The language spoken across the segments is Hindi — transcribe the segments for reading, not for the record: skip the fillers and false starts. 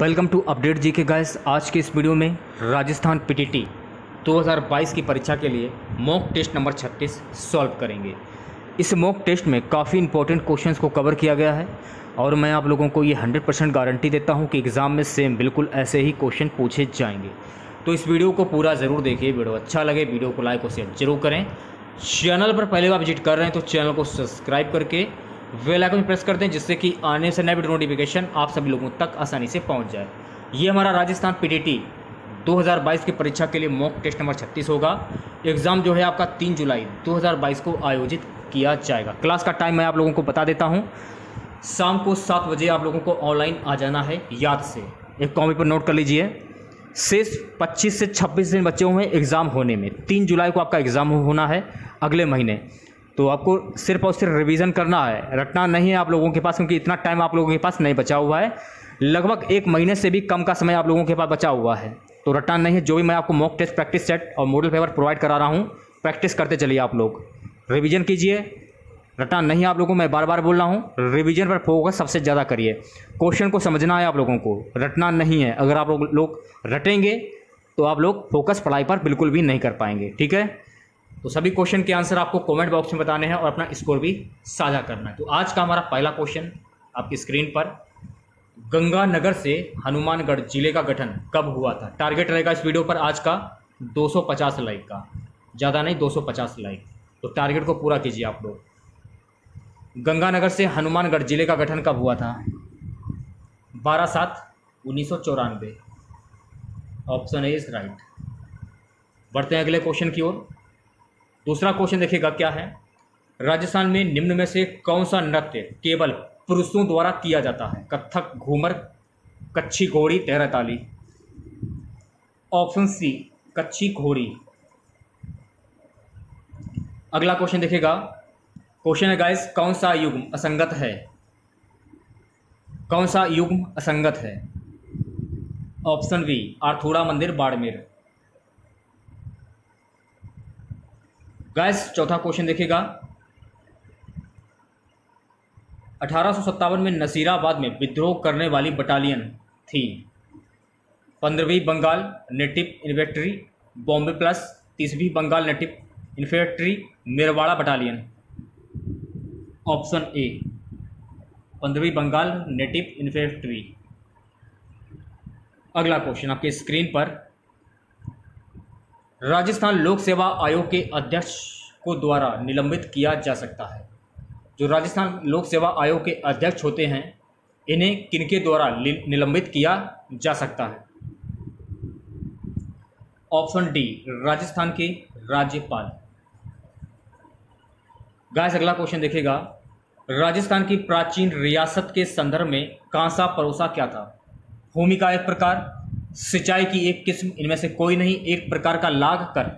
वेलकम टू अपडेट जी के गाइस। आज के इस वीडियो में राजस्थान पीटीटी 2022 की परीक्षा के लिए मॉक टेस्ट नंबर 36 सॉल्व करेंगे। इस मॉक टेस्ट में काफ़ी इंपॉर्टेंट क्वेश्चंस को कवर किया गया है और मैं आप लोगों को ये 100% गारंटी देता हूँ कि एग्ज़ाम में सेम बिल्कुल ऐसे ही क्वेश्चन पूछे जाएंगे। तो इस वीडियो को पूरा ज़रूर देखिए। वीडियो अच्छा लगे वीडियो को लाइक और शेयर जरूर करें। चैनल पर पहले बार विजिट कर रहे हैं तो चैनल को सब्सक्राइब करके बेल आइकन प्रेस कर दें, जिससे कि आने से नए वीडियो नोटिफिकेशन आप सभी लोगों तक आसानी से पहुंच जाए। ये हमारा राजस्थान पीटीटी 2022 की परीक्षा के लिए मॉक टेस्ट नंबर 36 होगा। एग्ज़ाम जो है आपका 3 जुलाई 2022 को आयोजित किया जाएगा। क्लास का टाइम मैं आप लोगों को बता देता हूँ। शाम को 7 बजे आप लोगों को ऑनलाइन आ जाना है। याद से एक कॉपी पर नोट कर लीजिए। शेष 25 से 26 दिन बचे हुए हैं एग्ज़ाम होने में। 3 जुलाई को आपका एग्ज़ाम होना है अगले महीने। तो आपको सिर्फ और सिर्फ रिवीजन करना है, रटना नहीं है आप लोगों के पास, क्योंकि इतना टाइम आप लोगों के पास नहीं बचा हुआ है। लगभग 1 महीने से भी कम का समय आप लोगों के पास बचा हुआ है। तो रटना नहीं है। जो भी मैं आपको मॉक टेस्ट प्रैक्टिस सेट और मॉडल पेपर प्रोवाइड करा रहा हूँ, प्रैक्टिस करते चलिए। आप लोग रिवीजन कीजिए। रटना नहीं है आप लोगों को, मैं बार बार बोल रहा हूँ। रिवीजन पर फोकस सबसे ज़्यादा करिए। क्वेश्चन को समझना है आप लोगों को, रटना नहीं है। अगर आप लोग रटेंगे तो आप लोग फोकस पढ़ाई पर बिल्कुल भी नहीं कर पाएंगे। ठीक है। तो सभी क्वेश्चन के आंसर आपको कमेंट बॉक्स में बताने हैं और अपना स्कोर भी साझा करना है। तो आज का हमारा पहला क्वेश्चन आपकी स्क्रीन पर, गंगानगर से हनुमानगढ़ जिले का गठन कब हुआ था? टारगेट रहेगा इस वीडियो पर आज का 250 लाइक का, ज़्यादा नहीं, 250 लाइक। तो टारगेट को पूरा कीजिए आप लोग। गंगानगर से हनुमानगढ़ जिले का गठन कब हुआ था? 12/7/1994। Option A is right. बढ़ते हैं अगले क्वेश्चन की ओर। दूसरा क्वेश्चन देखिएगा क्या है। राजस्थान में निम्न में से कौन सा नृत्य केवल पुरुषों द्वारा किया जाता है? कथक, घूमर, कच्छी घोड़ी, तेहरा ताली। ऑप्शन सी कच्छी घोड़ी। अगला क्वेश्चन देखिएगा। क्वेश्चन है गाइस, कौन सा युग्म असंगत है? कौन सा युग्म असंगत है? ऑप्शन बी आर्थूड़ा मंदिर, बाड़मेर। गाइस चौथा क्वेश्चन देखिएगा। 1857 में नसीराबाद में विद्रोह करने वाली बटालियन थी? 15वीं Bengal native infantry, Bombay plus, 30वीं Bengal native infantry, Merwara battalion. Option A 15वीं बंगाल नेटिव इन्फेंट्री। अगला क्वेश्चन आपके स्क्रीन पर, राजस्थान लोक सेवा आयोग के अध्यक्ष को द्वारा निलंबित किया जा सकता है? जो राजस्थान लोक सेवा आयोग के अध्यक्ष होते हैं, इन्हें किनके द्वारा निलंबित किया जा सकता है? ऑप्शन डी राजस्थान के राज्यपाल। गाइस अगला क्वेश्चन देखिएगा। राजस्थान की प्राचीन रियासत के संदर्भ में कांसा परोसा क्या था? भूमि का एक प्रकार, सिंचाई की एक किस्म, इनमें से कोई नहीं, एक प्रकार का लाग कर।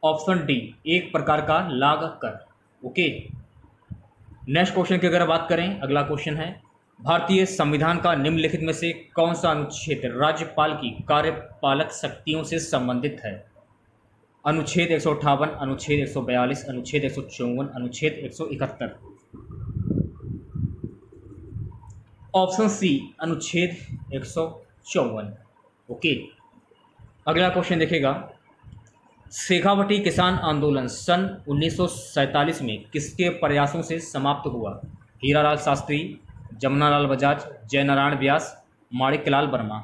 ऑप्शन डी एक प्रकार का लाग कर। ओके। नेक्स्ट क्वेश्चन की अगर बात करें, अगला क्वेश्चन है, भारतीय संविधान का निम्नलिखित में से कौन सा अनुच्छेद राज्यपाल की कार्यपालक शक्तियों से संबंधित है? अनुच्छेद 158, अनुच्छेद 142, अनुच्छेद 154, अनुच्छेद 171। ऑप्शन सी अनुच्छेद 154। ओके। अगला क्वेश्चन देखेगा। शेखावटी किसान आंदोलन सन 1947 में किसके प्रयासों से समाप्त हुआ? हीरालाल शास्त्री, जमुनालाल बजाज, जयनारायण व्यास, माणिक्यलाल वर्मा।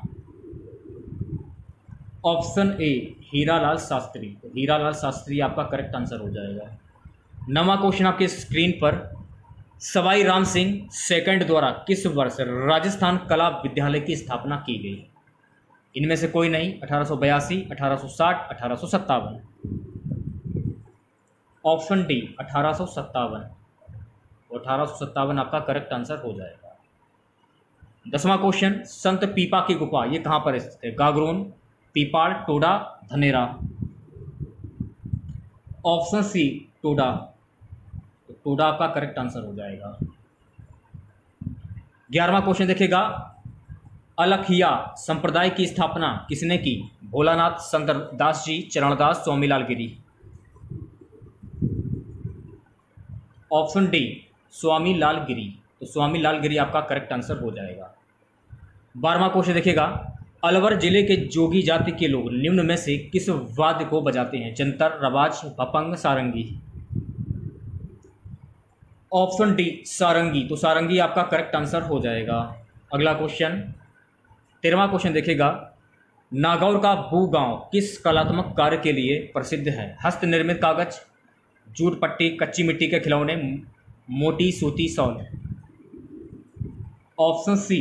Option A Hiralal Shastri. तो हीरालाल शास्त्री आपका करेक्ट आंसर हो जाएगा। नवा क्वेश्चन आपके स्क्रीन पर, सवाई राम सिंह सेकंड द्वारा किस वर्ष राजस्थान कला विद्यालय की स्थापना की गई? इनमें से कोई नहीं, 1882, 1860, 1857। Option D 1857। 1857 आपका करेक्ट आंसर हो जाएगा। 10वां क्वेश्चन, संत पीपा की गुफा ये कहाँ पर स्थित है? गागरोन, पीपाड़, टोडा, धनेरा। Option C Toda. तो टोडा आपका करेक्ट आंसर हो जाएगा। 11वां क्वेश्चन देखिएगा। अलखिया संप्रदाय की स्थापना किसने की? भोलानाथ, संतदास जी, चरणदास, स्वामीलाल गिरी। ऑप्शन डी स्वामीलाल गिरी। तो स्वामीलाल गिरी आपका करेक्ट आंसर हो जाएगा। 12वां क्वेश्चन देखिएगा, अलवर जिले के जोगी जाति के लोग निम्न में से किस वाद्य को बजाते हैं? जंतर, रबाज, भपंग, सारंगी। ऑप्शन डी सारंगी। तो सारंगी आपका करेक्ट आंसर हो जाएगा। अगला क्वेश्चन 13वां क्वेश्चन देखिएगा, नागौर का बू गांव किस कलात्मक कार्य के लिए प्रसिद्ध है? हस्त निर्मित कागज, जूट पट्टी, कच्ची मिट्टी के खिलौने, मोटी सूती शॉल। ऑप्शन सी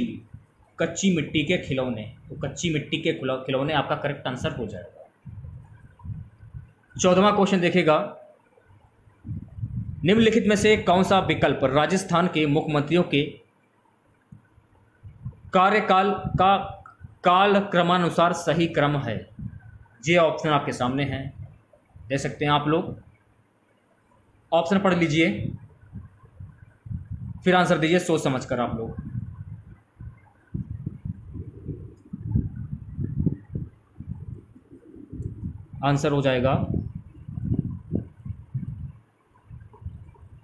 कच्ची मिट्टी के खिलौने। तो कच्ची मिट्टी के खिलौने आपका करेक्ट आंसर हो जाएगा। 14वां क्वेश्चन देखिएगा, निम्नलिखित में से कौन सा विकल्प राजस्थान के मुख्यमंत्रियों के कार्यकाल का काल क्रमानुसार सही क्रम है? ये ऑप्शन आपके सामने हैं, दे सकते हैं आप लोग। ऑप्शन पढ़ लीजिए, फिर आंसर दीजिए सोच समझकर आप लोग। आंसर हो जाएगा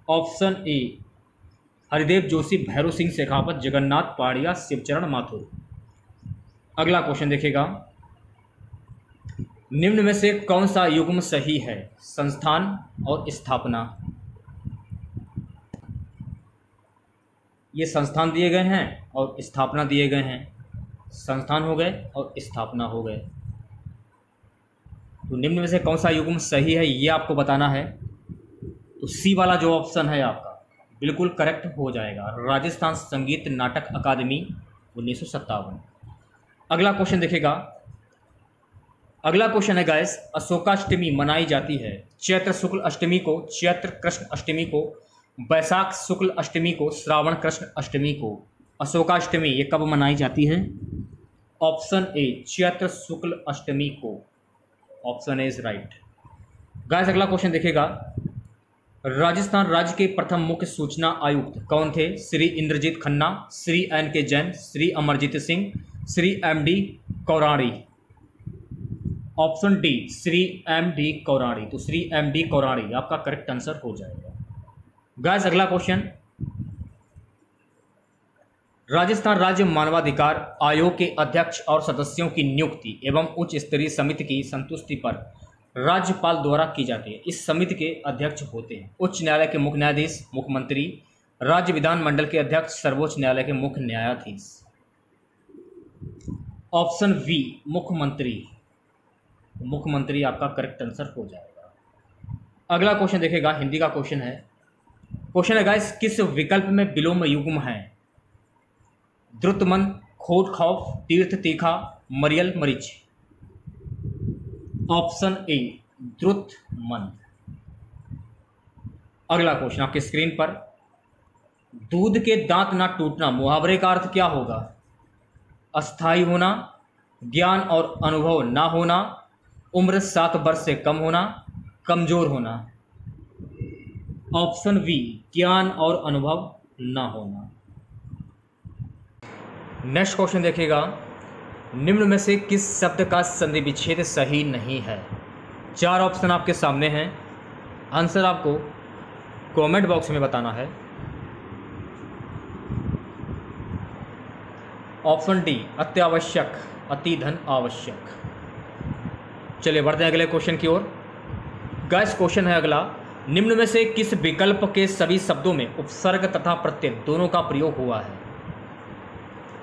ऑप्शन ए हरिदेव जोशी, भैरव सिंह शेखावत, जगन्नाथ पहाड़िया, शिवचरण माथुर। अगला क्वेश्चन देखिएगा, निम्न में से कौन सा युग्म सही है? संस्थान और स्थापना। ये संस्थान दिए गए हैं और स्थापना दिए गए हैं। संस्थान हो गए और स्थापना हो गए। तो निम्न में से कौन सा युग्म सही है ये आपको बताना है। तो सी वाला जो ऑप्शन है आपका बिल्कुल करेक्ट हो जाएगा, राजस्थान संगीत नाटक अकादमी 1957। अगला क्वेश्चन देखिएगा, अगला क्वेश्चन है गाइस, अशोकाष्टमी मनाई जाती है चैत्र शुक्ल अष्टमी को, चैत्र कृष्ण अष्टमी को, बैसाख शुक्ल अष्टमी को, श्रावण कृष्ण अष्टमी को। अशोकाष्टमी ये कब मनाई जाती है? ऑप्शन ए चैत्र शुक्ल अष्टमी को। Option A is right. Guys अगला क्वेश्चन देखिएगा, राजस्थान राज्य के प्रथम मुख्य सूचना आयुक्त कौन थे? Shri Indrajit Khanna, Shri N K Jain, Shri Amarjit Singh, Shri M D Kaurari. Option D Shri M D Kaurari. तो श्री एम डी कौराड़ी आपका करेक्ट आंसर हो जाएगा। गाइस अगला क्वेश्चन, राजस्थान राज्य मानवाधिकार आयोग के अध्यक्ष और सदस्यों की नियुक्ति एवं उच्च स्तरीय समिति की संतुष्टि पर राज्यपाल द्वारा की जाती है। इस समिति के अध्यक्ष होते हैं उच्च न्यायालय के मुख्य न्यायाधीश, मुख्यमंत्री, राज्य विधानमंडल के अध्यक्ष, सर्वोच्च न्यायालय के मुख्य न्यायाधीश। ऑप्शन वी मुख्यमंत्री। मुख्यमंत्री आपका करेक्ट आंसर हो जाएगा। अगला क्वेश्चन देखेगा, हिंदी का क्वेश्चन है गाइस, किस विकल्प में विलोम युग्म है? द्रुतमन, खोट खौफ, तीर्थ तीखा, मरियल मरीच। ऑप्शन ए द्रुतमन। अगला क्वेश्चन आपके स्क्रीन पर, दूध के दांत ना टूटना मुहावरे का अर्थ क्या होगा? अस्थायी होना, ज्ञान और अनुभव ना होना, उम्र 7 वर्ष से कम होना, कमजोर होना। ऑप्शन वी ज्ञान और अनुभव ना होना। नेक्स्ट क्वेश्चन देखिएगा, निम्न में से किस शब्द का संधि विच्छेद सही नहीं है? 4 ऑप्शन आपके सामने हैं, आंसर आपको कमेंट बॉक्स में बताना है। ऑप्शन डी अत्यावश्यक, अति धन आवश्यक। चलिए बढ़ते हैं अगले क्वेश्चन की ओर। गाइस क्वेश्चन है अगला, निम्न में से किस विकल्प के सभी शब्दों में उपसर्ग तथा प्रत्यय दोनों का प्रयोग हुआ है?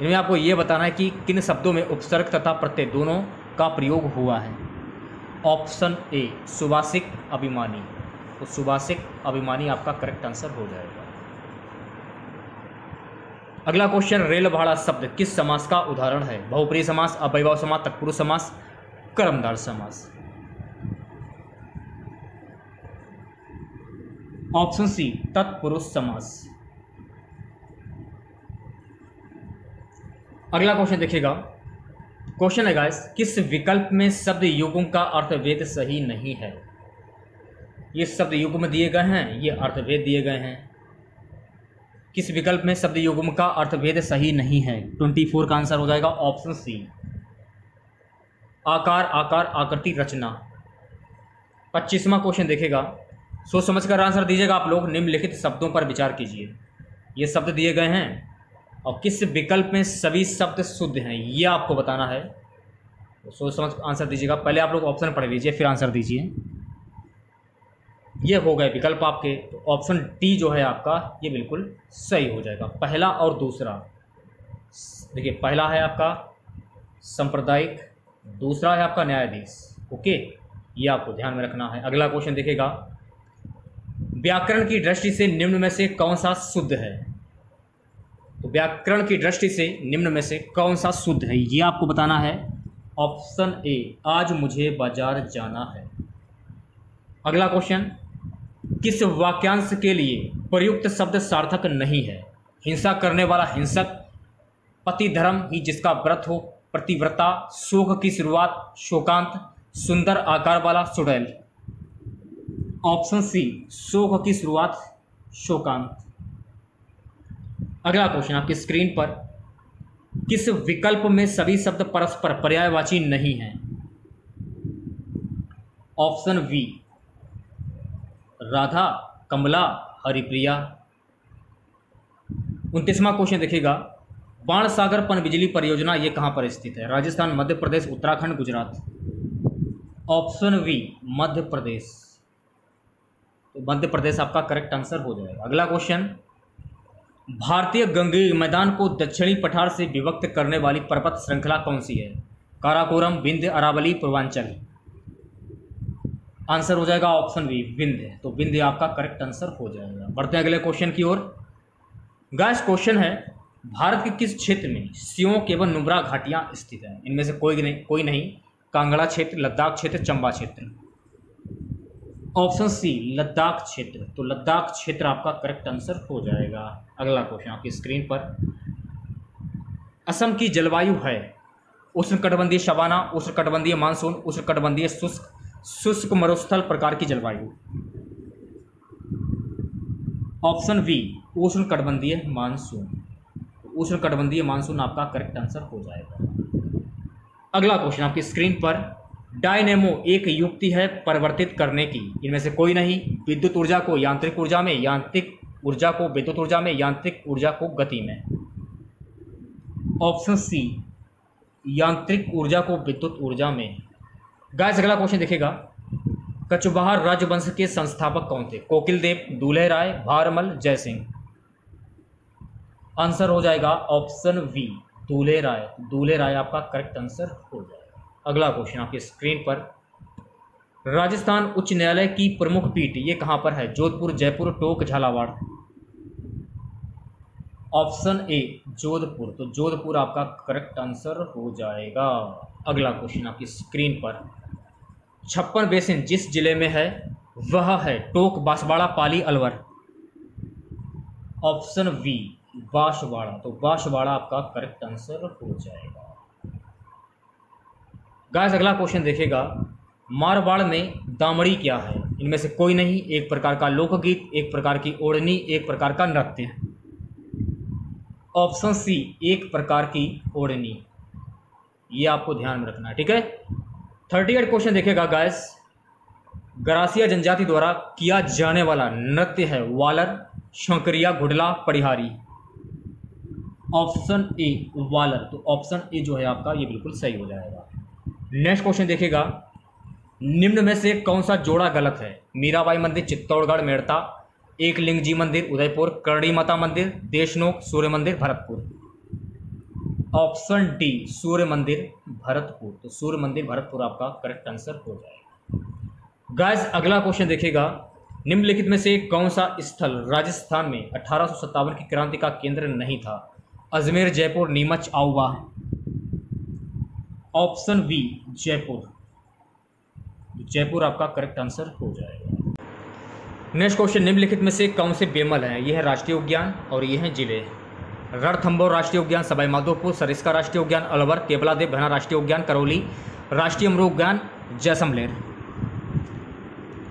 इनमें आपको यह बताना है कि किन शब्दों में उपसर्ग तथा प्रत्यय दोनों का प्रयोग हुआ है। ऑप्शन ए सुभाषिक अभिमानी। तो सुभाषिक अभिमानी आपका करेक्ट आंसर हो जाएगा। अगला क्वेश्चन, रेल भाड़ा शब्द किस समास का उदाहरण है? बहुप्रिय समास, अवयव समास, तत्पुरुष समास, कर्मधारय समास। ऑप्शन सी तत्पुरुष समास। अगला क्वेश्चन देखिएगा, क्वेश्चन है गाइस, किस विकल्प में शब्द युग्म का अर्थभेद सही नहीं है? ये शब्द युग्म दिए गए हैं, ये अर्थभेद दिए गए हैं। किस विकल्प में शब्द युग्म का अर्थभेद सही नहीं है? 24 का आंसर हो जाएगा ऑप्शन सी आकार, आकार, आकृति, रचना। 25वां क्वेश्चन देखेगा, सोच समझकर आंसर दीजिएगा आप लोग। निम्नलिखित शब्दों पर विचार कीजिए। ये शब्द दिए गए हैं, और किस विकल्प में सभी शब्द शुद्ध हैं, ये आपको बताना है। तो सोच समझ आंसर दीजिएगा। पहले आप लोग ऑप्शन पढ़ लीजिए फिर आंसर दीजिए। ये हो गए विकल्प आपके। तो ऑप्शन डी जो है आपका ये बिल्कुल सही हो जाएगा, पहला और दूसरा। देखिए, पहला है आपका सांप्रदायिक, दूसरा है आपका न्यायाधीश। ओके, ये आपको ध्यान में रखना है। अगला क्वेश्चन देखिएगा, व्याकरण की दृष्टि से निम्न में से कौन सा शुद्ध है। तो व्याकरण की दृष्टि से निम्न में से कौन सा शुद्ध है, ये आपको बताना है। ऑप्शन ए, आज मुझे बाजार जाना है। अगला क्वेश्चन, किस वाक्यांश के लिए प्रयुक्त शब्द सार्थक नहीं है। हिंसा करने वाला हिंसक, पति धर्म ही जिसका व्रत हो प्रतिव्रता, शोक की शुरुआत शोकांत, सुंदर आकार वाला सुडैल। ऑप्शन सी, शोक की शुरुआत शोकांत। अगला क्वेश्चन आपकी स्क्रीन पर, किस विकल्प में सभी शब्द परस्पर पर्यायवाची नहीं हैं। Option B, Radha, Kamala, Haripriya. 29वां क्वेश्चन देखिएगा, बाण सागर पनबिजली परियोजना ये कहाँ पर स्थित है। राजस्थान, मध्य प्रदेश, उत्तराखंड, गुजरात। Option we, Madhya Pradesh. तो मध्य प्रदेश आपका करेक्ट आंसर हो जाएगा। अगला क्वेश्चन, भारतीय गंगेय मैदान को दक्षिणी पठार से विभक्त करने वाली पर्वत श्रृंखला कौन सी है। काराकोरम, विंध्य, अरावली, पूर्वांचल। आंसर हो जाएगा ऑप्शन बी, विंध्य। तो विंध्य आपका करेक्ट आंसर हो जाएगा। बढ़ते हैं अगले क्वेश्चन की ओर। गाइस, क्वेश्चन है, भारत के किस क्षेत्र में सियोंक एवं नुब्रा घाटियां स्थित हैं। इनमें से कोई नहीं, कांगड़ा क्षेत्र, लद्दाख क्षेत्र, चंबा क्षेत्र। ऑप्शन सी, लद्दाख क्षेत्र। तो लद्दाख क्षेत्र आपका करेक्ट आंसर हो जाएगा। अगला क्वेश्चन आपकी स्क्रीन पर, असम की जलवायु है उष्णकटिबंधीय सवाना, उष्णकटिबंधीय मानसून, उष्णकटिबंधीय शुष्क मरुस्थल प्रकार की जलवायु। ऑप्शन बी, उष्णकटिबंधीय मानसून। उष्णकटिबंधीय मानसून आपका करेक्ट आंसर हो जाएगा। अगला क्वेश्चन आपकी स्क्रीन पर, डायनेमो एक युक्ति है परिवर्तित करने की। इनमें से कोई नहीं, विद्युत ऊर्जा को यांत्रिक ऊर्जा में, यांत्रिक ऊर्जा को विद्युत ऊर्जा में, यांत्रिक ऊर्जा को गति में। ऑप्शन सी, यांत्रिक ऊर्जा को विद्युत ऊर्जा में। गाइस, अगला क्वेश्चन देखिएगा, कचवाहा राजवंश के संस्थापक कौन थे। कोकिलदेव, दूल्हे राय, भारमल, जयसिंह। आंसर हो जाएगा ऑप्शन वी, दूल्हे राय। दूल्हे राय आपका करेक्ट आंसर हो जाएगा। अगला क्वेश्चन आपकी स्क्रीन पर, राजस्थान उच्च न्यायालय की प्रमुख पीठ ये कहां पर है। जोधपुर, जयपुर, टोंक, झालावाड़। Option A, Jodhpur. तो जोधपुर आपका करेक्ट आंसर हो जाएगा। अगला क्वेश्चन आपकी स्क्रीन पर, 56 बेसिन जिस जिले में है वह है टोंक, बांसवाड़ा, पाली, अलवर। Option B, Banswara. तो बांसवाड़ा आपका करेक्ट आंसर हो जाएगा। गाइस, अगला क्वेश्चन देखिएगा, मारवाड़ में दामड़ी क्या है। इनमें से कोई नहीं, एक प्रकार का लोकगीत, एक प्रकार की ओढ़नी, एक प्रकार का नृत्य। ऑप्शन सी, एक प्रकार की ओढ़नी। ये आपको ध्यान में रखना है, ठीक है। 38 क्वेश्चन देखिएगा गाइस, गरासिया जनजाति द्वारा किया जाने वाला नृत्य है वालर, शंकरिया, घुडला, पढ़िहारी। ऑप्शन ए, वालर। तो ऑप्शन ए जो है आपका ये बिल्कुल सही हो जाएगा। नेक्स्ट क्वेश्चन देखिएगा, निम्न में से कौन सा जोड़ा गलत है। मीराबाई मंदिर, चित्तौड़गढ़, मेड़ता, एकलिंग जी मंदिर, उदयपुर, करणी माता मंदिर, देशनोक, सूर्य मंदिर, भरतपुर। ऑप्शन डी, सूर्य मंदिर, भरतपुर। तो सूर्य मंदिर, भरतपुर आपका करेक्ट आंसर हो जाएगा। गाइस, अगला क्वेश्चन देखिएगा, निम्नलिखित में से कौन सा स्थल राजस्थान में 1857 की क्रांति का केंद्र नहीं था। अजमेर, जयपुर, नीमच, आउवा। Option B, Jaipur. जयपुर आपका करेक्ट आंसर हो जाएगा। नेक्स्ट क्वेश्चन, निम्नलिखित में से कौन से बेमल हैं। यह है राष्ट्रीय उद्यान और ये हैं जिले। रणथंभौर राष्ट्रीय उद्यान, सवाई माधोपुर, सरिस्का राष्ट्रीय उद्यान, अलवर, केवलादेव घना राष्ट्रीय उद्यान, करौली, राष्ट्रीय अमरूद उद्यान, जैसलमेर।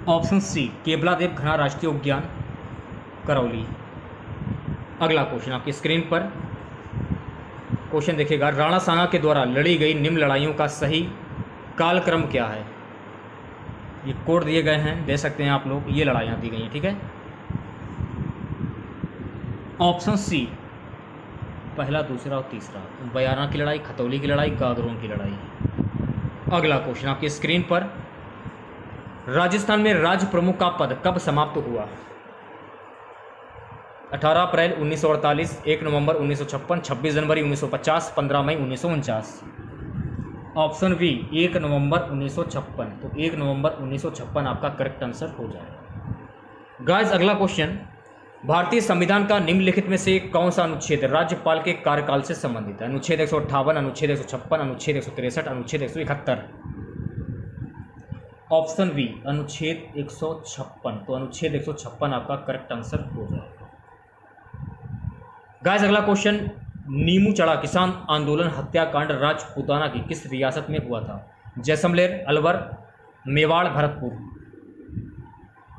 ऑप्शन सी, केवलादेव घना राष्ट्रीय उद्यान, करौली। अगला क्वेश्चन आपकी स्क्रीन पर क्वेश्चन देखिएगा, राणा सांगा के द्वारा लड़ी गई निम्न लड़ाइयों का सही कालक्रम क्या है। ये कोड दिए गए हैं, दे सकते हैं आप लोग, ये लड़ाइयाँ दी गई हैं, ठीक है। ऑप्शन सी, पहला, दूसरा और तीसरा। बयाना की लड़ाई, खतौली की लड़ाई, गागरोन की लड़ाई। अगला क्वेश्चन आपकी स्क्रीन पर, राजस्थान में राज्य प्रमुख का पद कब समाप्त हुआ? 18 अप्रैल 1948, 1 नवंबर 1956, 26 जनवरी 1950, 15 मई 1949। ऑप्शन बी 1 नवंबर 1956। तो 1 नवंबर 1956 आपका करेक्ट आंसर हो जाएगा। गाइस अगला क्वेश्चन, भारतीय संविधान का निम्नलिखित में से कौन सा अनुच्छेद राज्यपाल के कार्यकाल से संबंधित है? अनुच्छेद 158, अनुच्छेद 156, अनुच्छेद 163, अनुच्छेद 171। ऑप्शन बी अनुच्छेद 156। तो अनुच्छेद 156 आपका करेक्ट आंसर हो जाएगा। गाइस अगला क्वेश्चन, नीमू चढ़ा किसान आंदोलन हत्याकांड राजपूताना की किस रियासत में हुआ था? जैसलमेर, अलवर, मेवाड़, भरतपुर।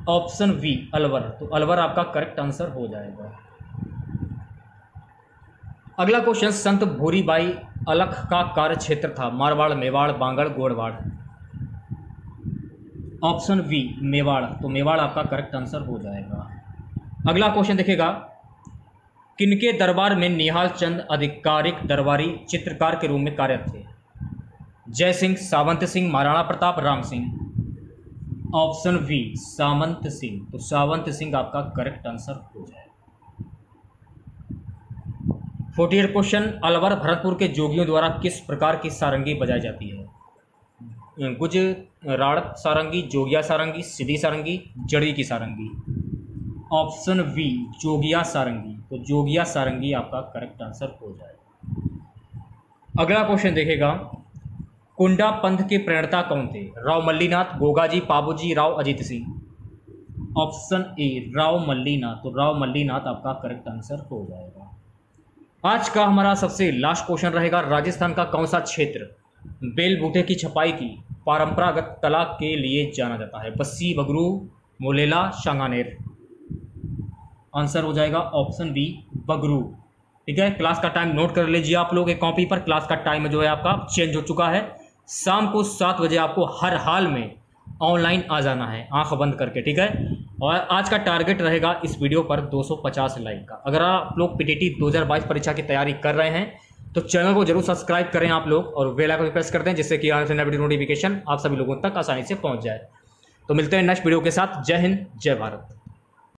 Option B Alwar. तो अलवर आपका करेक्ट आंसर हो जाएगा। अगला क्वेश्चन, संत भूरीबाई अलख का कार्य क्षेत्र था? मारवाड़, मेवाड़, बांगड़, गोड़वाड़। Option B Mewar. तो मेवाड़ आपका करेक्ट आंसर हो जाएगा। अगला क्वेश्चन देखिएगा, किनके दरबार में निहाल चंद आधिकारिक दरबारी चित्रकार के रूप में कार्यरत थे? जय सिंह, सावंत सिंह, महाराणा प्रताप, राम सिंह। ऑप्शन बी सामंत सिंह। तो सावंत सिंह आपका करेक्ट आंसर हो जाएगा। 48 क्वेश्चन, अलवर भरतपुर के जोगियों द्वारा किस प्रकार की सारंगी बजाई जाती है? गुजराड़ सारंगी, जोगिया सारंगी, सीधी सारंगी, जड़ी की सारंगी। ऑप्शन बी जोगिया सारंगी। तो जोगिया सारंगी आपका करेक्ट आंसर हो जाएगा। अगला क्वेश्चन देखेगा, कुंडा पंथ के प्रणेता कौन थे? राव मल्लीनाथ, गोगाजी, पाबूजी, राव अजीत सिंह। Option A Rao Mallinath. तो राव मल्लीनाथ आपका करेक्ट आंसर हो जाएगा। आज का हमारा सबसे लास्ट क्वेश्चन रहेगा, राजस्थान का कौन सा क्षेत्र बेल बूटे की छपाई की परंपरागत कला के लिए जाना जाता है? बस्सी, बगरू, मोलेला, शांगानेर। आंसर हो जाएगा ऑप्शन बी बगरू। ठीक है, क्लास का टाइम नोट कर लीजिए आप लोग एक कॉपी पर। क्लास का टाइम जो है आपका चेंज हो चुका है। शाम को 7 बजे आपको हर हाल में ऑनलाइन आ जाना है, आंख बंद करके। ठीक है, और आज का टारगेट रहेगा इस वीडियो पर 250 लाइक का। अगर आप लोग पीटीटी 2022 परीक्षा की तैयारी कर रहे हैं तो चैनल को जरूर सब्सक्राइब करें आप लोग, और बेल आइकन प्रेस कर दें जिससे कि आने से नए वीडियो नोटिफिकेशन आप सभी लोगों तक आसानी से पहुंच जाए। तो मिलते हैं नेक्स्ट वीडियो के साथ। जय हिंद, जय भारत।